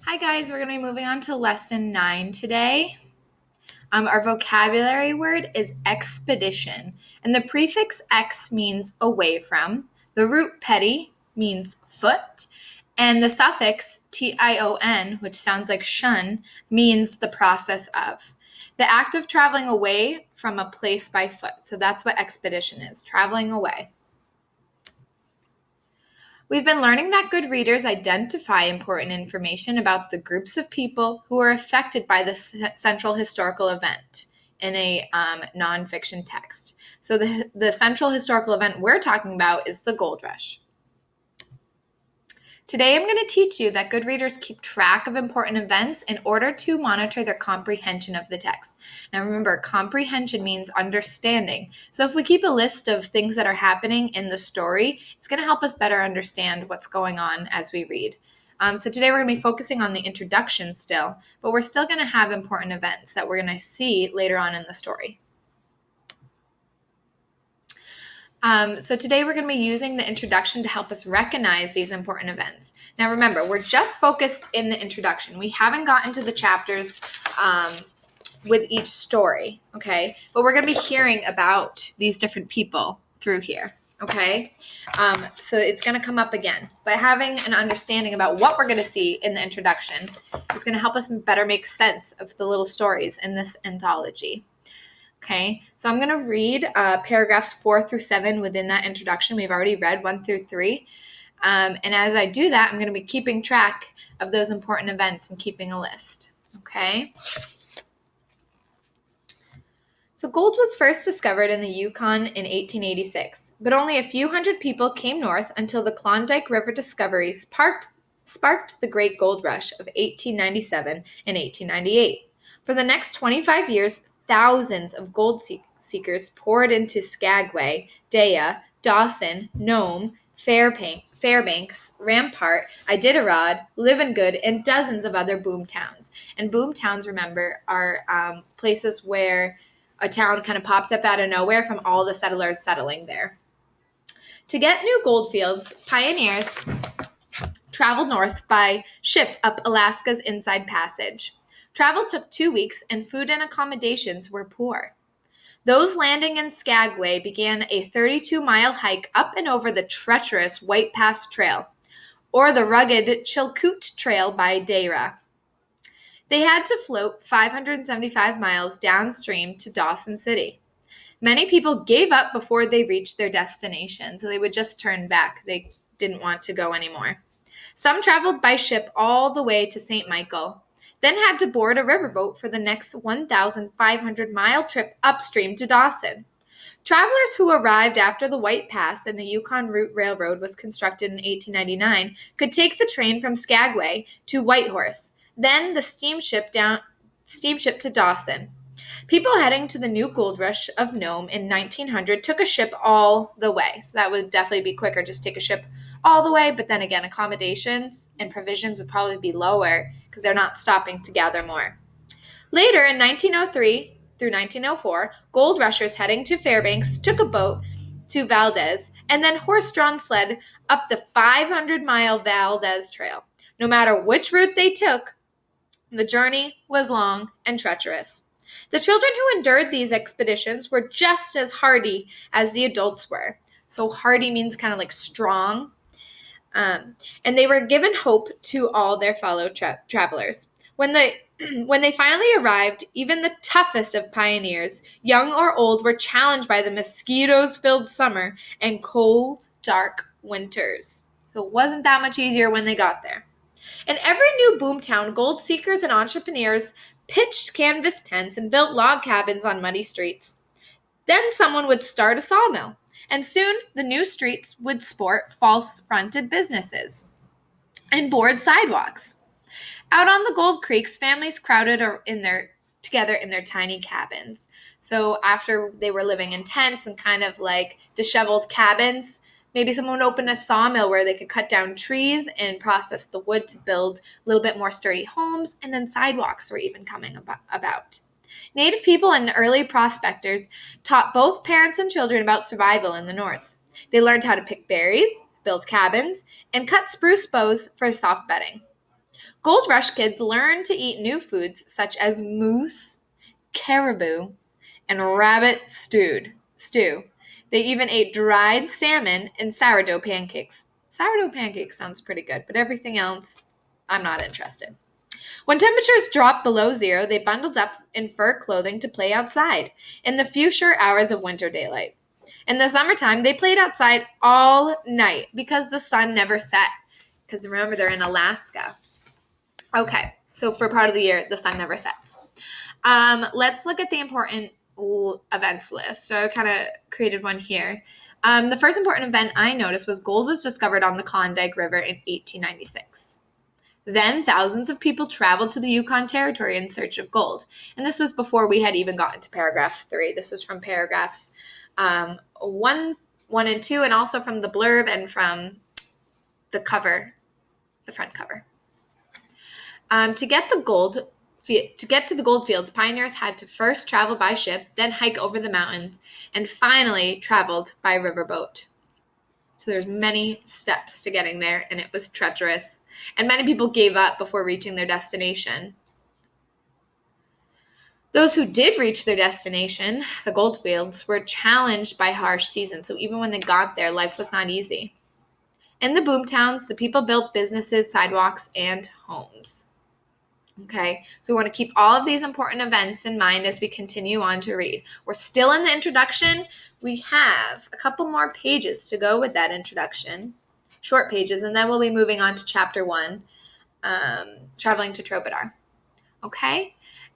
Hi guys, we're going to be moving on to lesson 9 today. Our vocabulary word is expedition, and the prefix "ex" means away from, the root "pedi" means foot, and the suffix "tion," which sounds like shun, means the process of. The act of traveling away from a place by foot. So that's what expedition is, traveling away. We've been learning that good readers identify important information about the groups of people who are affected by the central historical event in a nonfiction text. So the central historical event we're talking about is the Gold Rush. Today, I'm going to teach you that good readers keep track of important events in order to monitor their comprehension of the text. Now, remember, comprehension means understanding. So if we keep a list of things that are happening in the story, it's going to help us better understand what's going on as we read. So today, we're going to be focusing on the introduction still, but we're still going to have important events that we're going to see later on in the story. So today we're going to be using the introduction to help us recognize these important events. Now remember, we're just focused in the introduction. We haven't gotten to the chapters with each story, okay? But we're going to be hearing about these different people through here, okay? So it's going to come up again. But having an understanding about what we're going to see in the introduction is going to help us better make sense of the little stories in this anthology. Okay, so I'm going to read paragraphs 4 through 7 within that introduction. We've already read 1 through 3. And as I do that, I'm going to be keeping track of those important events and keeping a list. Okay. So gold was first discovered in the Yukon in 1886, but only a few hundred people came north until the Klondike River discoveries sparked the Great Gold Rush of 1897 and 1898. For the next 25 years, thousands of gold seekers poured into Skagway, Daya, Dawson, Nome, Fairbanks, Rampart, Iditarod, Livengood, and dozens of other boom towns. And boom towns, remember, are places where a town kind of popped up out of nowhere from all the settlers settling there. To get new gold fields, pioneers traveled north by ship up Alaska's Inside Passage. Travel took 2 weeks, and food and accommodations were poor. Those landing in Skagway began a 32-mile hike up and over the treacherous White Pass Trail, or the rugged Chilkoot Trail by Dara. They had to float 575 miles downstream to Dawson City. Many people gave up before they reached their destination, so they would just turn back. They didn't want to go anymore. Some traveled by ship all the way to St. Michael, then had to board a riverboat for the next 1,500-mile trip upstream to Dawson. Travelers who arrived after the White Pass and the Yukon Route Railroad was constructed in 1899 could take the train from Skagway to Whitehorse, then the steamship to Dawson. People heading to the new gold rush of Nome in 1900 took a ship all the way. So that would definitely be quicker, just take a ship all the way. But then again, accommodations and provisions would probably be lower because they're not stopping to gather more. Later in 1903 through 1904, gold rushers heading to Fairbanks took a boat to Valdez and then horse-drawn sled up the 500-mile Valdez Trail. No matter which route they took, the journey was long and treacherous. The children who endured these expeditions were just as hardy as the adults were. So hardy means kind of like strong. And they were given hope to all their fellow travelers. When they finally arrived, even the toughest of pioneers, young or old, were challenged by the mosquitoes-filled summer and cold, dark winters. So it wasn't that much easier when they got there. In every new boomtown, gold seekers and entrepreneurs pitched canvas tents and built log cabins on muddy streets. Then someone would start a sawmill, and soon the new streets would sport false-fronted businesses and board sidewalks. Out on the Gold Creeks, families crowded together in their tiny cabins. So after they were living in tents and kind of like disheveled cabins, maybe someone would open a sawmill where they could cut down trees and process the wood to build a little bit more sturdy homes, and then sidewalks were even coming about. Native people and early prospectors taught both parents and children about survival in the North. They learned how to pick berries, build cabins, and cut spruce boughs for soft bedding. Gold Rush kids learned to eat new foods such as moose, caribou, and rabbit stew. They even ate dried salmon and sourdough pancakes. Sourdough pancakes sounds pretty good, but everything else, I'm not interested. When temperatures dropped below zero, they bundled up in fur clothing to play outside in the few short hours of winter daylight. In the summertime, they played outside all night because the sun never set. Because remember, they're in Alaska. Okay, so for part of the year, the sun never sets. Let's look at the important events list. So I kind of created one here. The first important event I noticed was gold was discovered on the Klondike River in 1896. Then thousands of people traveled to the Yukon Territory in search of gold. And this was before we had even gotten to paragraph 3. This was from paragraphs 1 and 2, and also from the blurb and from the cover, the front cover. To get to the gold fields, pioneers had to first travel by ship, then hike over the mountains, and finally traveled by riverboat. So there's many steps to getting there, and it was treacherous. And many people gave up before reaching their destination. Those who did reach their destination, the gold fields, were challenged by harsh seasons. So even when they got there, life was not easy. In the boom towns, the people built businesses, sidewalks, and homes. Okay, so we want to keep all of these important events in mind as we continue on to read. We're still in the introduction. We have a couple more pages to go with that introduction, short pages, and then we'll be moving on to chapter 1, traveling to Tropidar. Okay,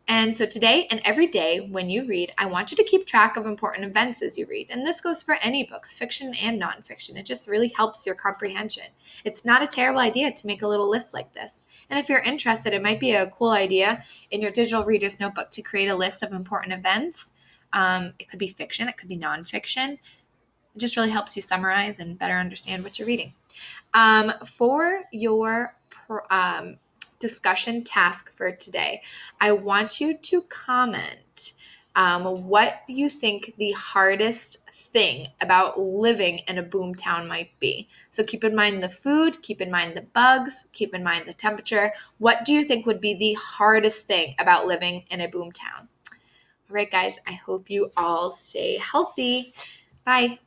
and so today and every day when you read, I want you to keep track of important events as you read. And this goes for any books, fiction and nonfiction. It just really helps your comprehension. It's not a terrible idea to make a little list like this. And if you're interested, it might be a cool idea in your digital reader's notebook to create a list of important events. It could be fiction, it could be nonfiction. It just really helps you summarize and better understand what you're reading. For your discussion task for today, I want you to comment what you think the hardest thing about living in a boom town might be. So keep in mind the food, keep in mind the bugs, keep in mind the temperature. What do you think would be the hardest thing about living in a boom town? All right, guys, I hope you all stay healthy. Bye.